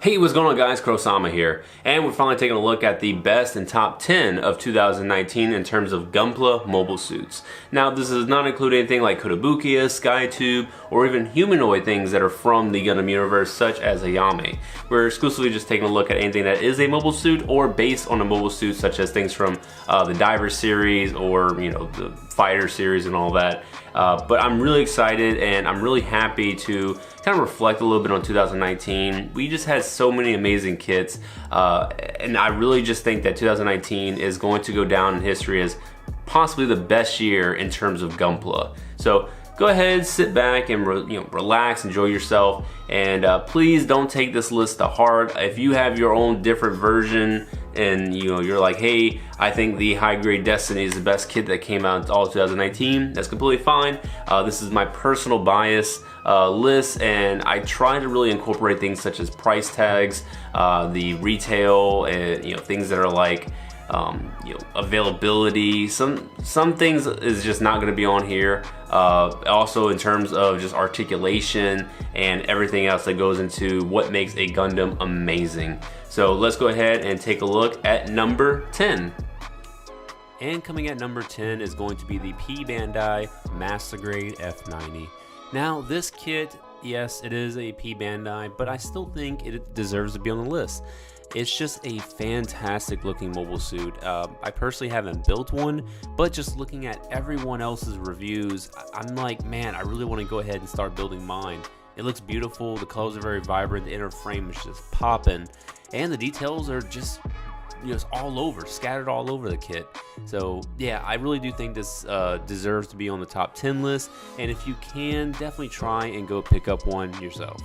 Hey, what's going on guys? Krosama here, and we're finally taking a look at the best and top 10 of 2019 in terms of Gunpla mobile suits. Now, this does not include anything like Kotobukiya, Skytube, or even humanoid things that are from the Gundam universe, such as Ayame. We're exclusively just taking a look at anything that is a mobile suit or based on a mobile suit, such as things from the Diver series or, the Fighter series and all that. But I'm really excited and I'm really happy to kind of reflect a little bit on 2019. We just had so many amazing kits, and I really just think that 2019 is going to go down in history as possibly the best year in terms of Gunpla. So go ahead, sit back and relax, enjoy yourself, and please don't take this list to heart. If you have your own different version and you're like, hey, I think the high grade Destiny is the best kit that came out in all 2019, that's completely fine. This is my personal bias list, and I try to really incorporate things such as price tags, the retail, and things that are like availability. Some things is just not going to be on here. Also in terms of just articulation and everything else that goes into what makes a Gundam amazing. So let's go ahead and take a look at number 10. And coming at number 10 is going to be the P Bandai Master Grade F90. Now this kit, yes, it is a P Bandai, but I still think it deserves to be on the list. It's just a fantastic looking mobile suit. I personally haven't built one, but just looking at everyone else's reviews, I'm like, man, I really want to go ahead and start building mine. It looks beautiful, the colors are very vibrant, the inner frame is just popping, and the details are just all over, scattered all over the kit. So yeah, I really do think this deserves to be on the top 10 list, and if you can, definitely try and go pick up one yourself.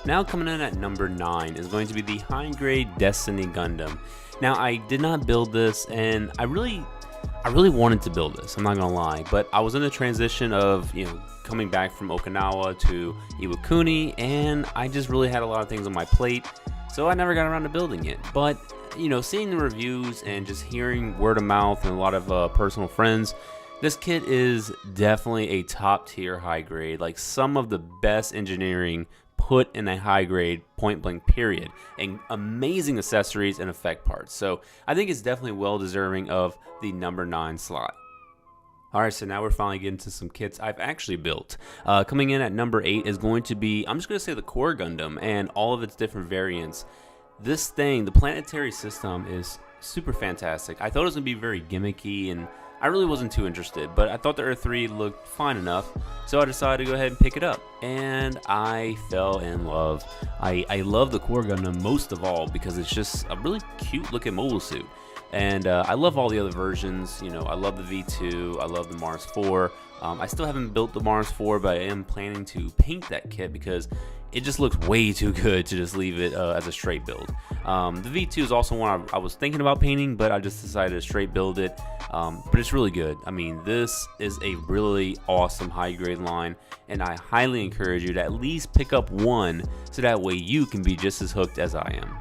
Now coming in at number 9 is going to be the high grade Destiny Gundam. Now I did not build this, and I really wanted to build this, I'm not gonna lie, but I was in the transition of coming back from Okinawa to Iwakuni, and I just really had a lot of things on my plate, so I never got around to building it. But seeing the reviews and just hearing word of mouth and a lot of personal friends, this kit is definitely a top tier high grade, like some of the best engineering put in a high grade point blank period, and amazing accessories and effect parts. So I think it's definitely well deserving of the number 9 slot. Alright, so now we're finally getting to some kits I've actually built. Coming in at number 8 is going to be, I'm just going to say the core Gundam and all of its different variants. This thing, the planetary system, is super fantastic. I thought it was going to be very gimmicky, and I really wasn't too interested, but I thought the Earth 3 looked fine enough, so I decided to go ahead and pick it up, and I fell in love. I love the core Gundam most of all because it's just a really cute looking mobile suit. And I love all the other versions. I love the V2, I love the Mars 4. I still haven't built the Mars 4, but I am planning to paint that kit because it just looks way too good to just leave it as a straight build. The V2 is also one I was thinking about painting, but I just decided to straight build it. But it's really good. I mean, this is a really awesome high grade line, and I highly encourage you to at least pick up one so that way you can be just as hooked as I am.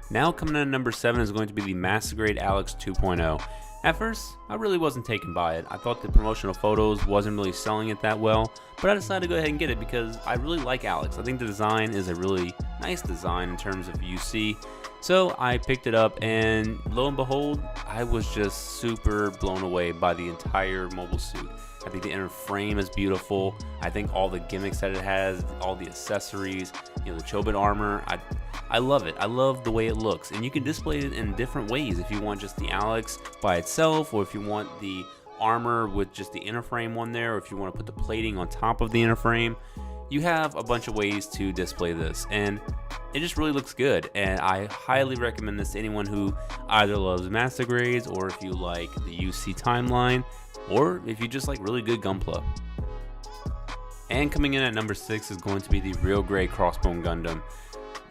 Now coming in at number 7 is going to be the Master Grade Alex 2.0. At first, I really wasn't taken by it. I thought the promotional photos wasn't really selling it that well, but I decided to go ahead and get it because I really like Alex. I think the design is a really nice design in terms of UC. So I picked it up, and lo and behold, I was just super blown away by the entire mobile suit. I think the inner frame is beautiful. I think all the gimmicks that it has, all the accessories, the Chobit armor, I love it. I love the way it looks, and you can display it in different ways if you want just the Alex by itself, or if you want the armor with just the inner frame on there, or if you want to put the plating on top of the inner frame. You have a bunch of ways to display this, and it just really looks good, and I highly recommend this to anyone who either loves Master Grades, or if you like the UC timeline, or if you just like really good Gunpla. And coming in at number 6 is going to be the Real Grey Crossbone Gundam.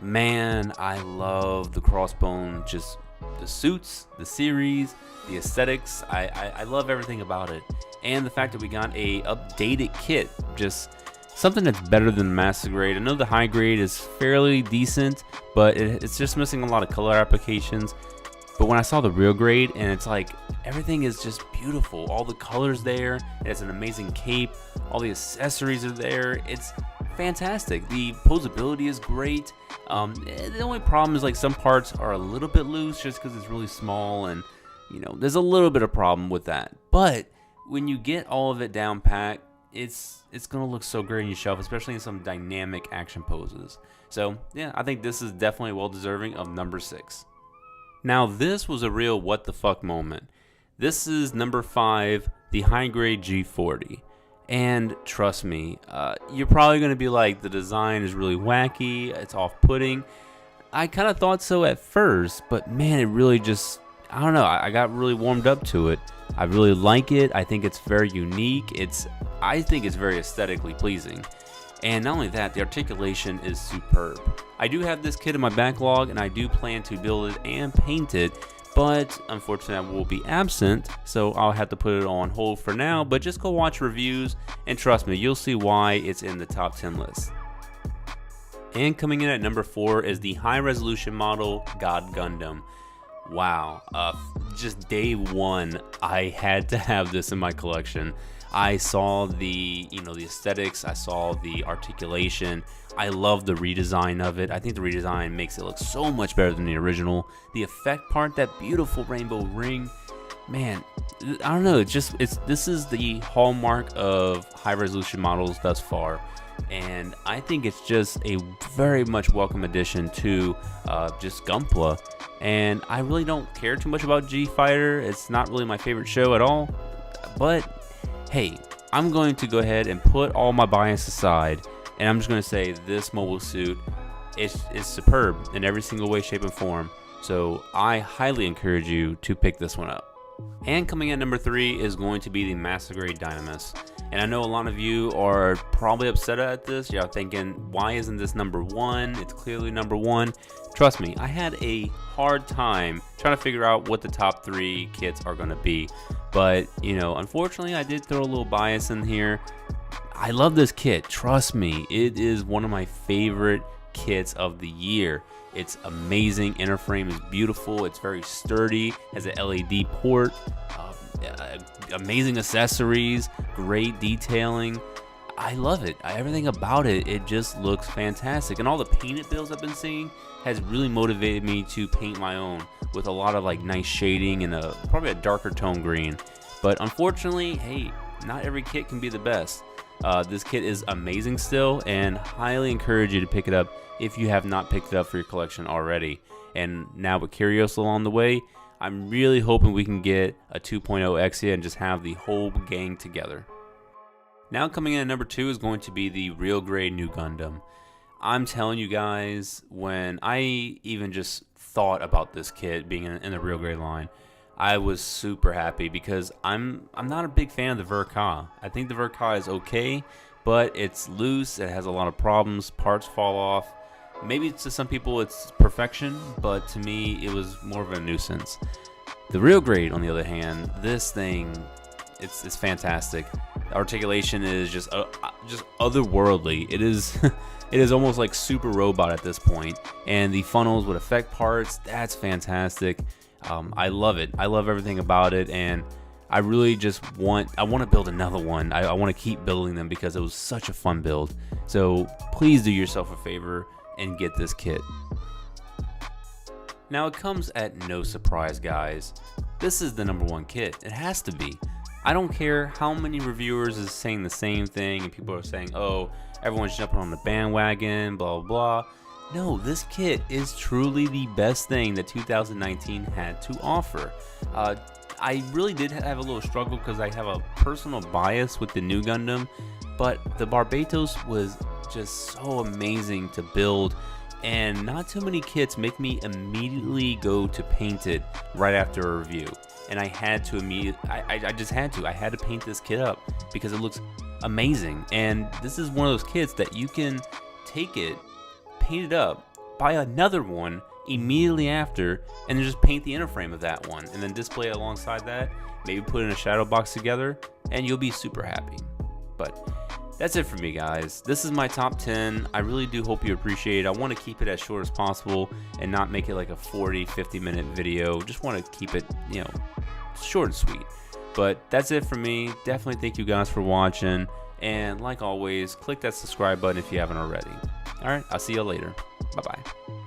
Man, I love the Crossbone, just the suits, the series, the aesthetics. I love everything about it, and the fact that we got a updated kit, just something that's better than the Master Grade. I know the high grade is fairly decent, but it's just missing a lot of color applications. But when I saw the Real Grade, and it's like everything is just beautiful, all the colors there, it has an amazing cape, all the accessories are there, it's fantastic. The posability is great. The only problem is like some parts are a little bit loose just because it's really small, and there's a little bit of problem with that. But when you get all of it down pat, it's gonna look so great on your shelf, especially in some dynamic action poses. So yeah, I think this is definitely well deserving of number 6. Now this was a real what the fuck moment. This is number 5, the high grade G40. And trust me, you're probably going to be like, the design is really wacky, it's off-putting. I kind of thought so at first, but man, it really just, I don't know, I got really warmed up to it. I really like it. I think it's very unique. I think it's very aesthetically pleasing. And not only that, the articulation is superb. I do have this kit in my backlog, and I do plan to build it and paint it. But unfortunately I will be absent, so I'll have to put it on hold for now. But just go watch reviews, and trust me, you'll see why it's in the top 10 list. And coming in at number 4 is the high resolution model God Gundam. Wow, just day one I had to have this in my collection. I saw the the aesthetics, I saw the articulation. I love the redesign of it. I think the redesign makes it look so much better than the original. The effect part, that beautiful rainbow ring, man, I don't know, this is the hallmark of high resolution models thus far. And I think it's just a very much welcome addition to just Gunpla. And I really don't care too much about G Fighter. It's not really my favorite show at all. But hey, I'm going to go ahead and put all my bias aside, and I'm just going to say this mobile suit is superb in every single way, shape, and form. So I highly encourage you to pick this one up. And coming at number 3 is going to be the Master Grade Dynamis. And I know a lot of you are probably upset at this. You're thinking, why isn't this number 1? It's clearly number 1. Trust me, I had a hard time trying to figure out what the top 3 kits are going to be. But, unfortunately, I did throw a little bias in here. I love this kit. Trust me, it is one of my favorite kits of the year. It's amazing. Inner frame is beautiful. It's very sturdy. Has an LED port. Amazing accessories. Great detailing. I love it. Everything about it, it just looks fantastic. And all the painted builds I've been seeing has really motivated me to paint my own with a lot of nice shading and probably a darker tone green. But unfortunately, hey, not every kit can be the best. This kit is amazing still, and highly encourage you to pick it up if you have not picked it up for your collection already. And now with Curios along the way, I'm really hoping we can get a 2.0 Exia and just have the whole gang together. Now coming in at number 2 is going to be the Real Grade New Gundam. I'm telling you guys, when I even just thought about this kit being in the Real Grade line, I was super happy because I'm not a big fan of the Verka. I think the Verka is okay, but it's loose, it has a lot of problems, parts fall off. Maybe to some people it's perfection, but to me it was more of a nuisance. The Real Grade, on the other hand, this thing, it's fantastic. The articulation is just otherworldly. It is it is almost like Super Robot at this point, and the funnels with effect parts, that's fantastic. I love it. I love everything about it, and I really just want to build another one. I want to keep building them because it was such a fun build. So please do yourself a favor and get this kit. Now it comes at no surprise, guys. This is the number 1 kit. It has to be. I don't care how many reviewers is saying the same thing and people are saying, oh, everyone's jumping on the bandwagon, blah, blah, blah. No, this kit is truly the best thing that 2019 had to offer. I really did have a little struggle because I have a personal bias with the new Gundam, but the Barbatos was just so amazing to build, and not too many kits make me immediately go to paint it right after a review. And I had to I had to paint this kit up because it looks amazing. And this is one of those kits that you can take it, paint it up, buy another one immediately after, and then just paint the inner frame of that one and then display it alongside that, maybe put in a shadow box together, and you'll be super happy. But that's it for me, guys. This is my top 10. I really do hope you appreciate it. I want to keep it as short as possible and not make it like a 40-50 minute video. Just want to keep it, short and sweet. But that's it for me. Definitely thank you guys for watching. And like always, click that subscribe button if you haven't already. All right, I'll see you later. Bye-bye.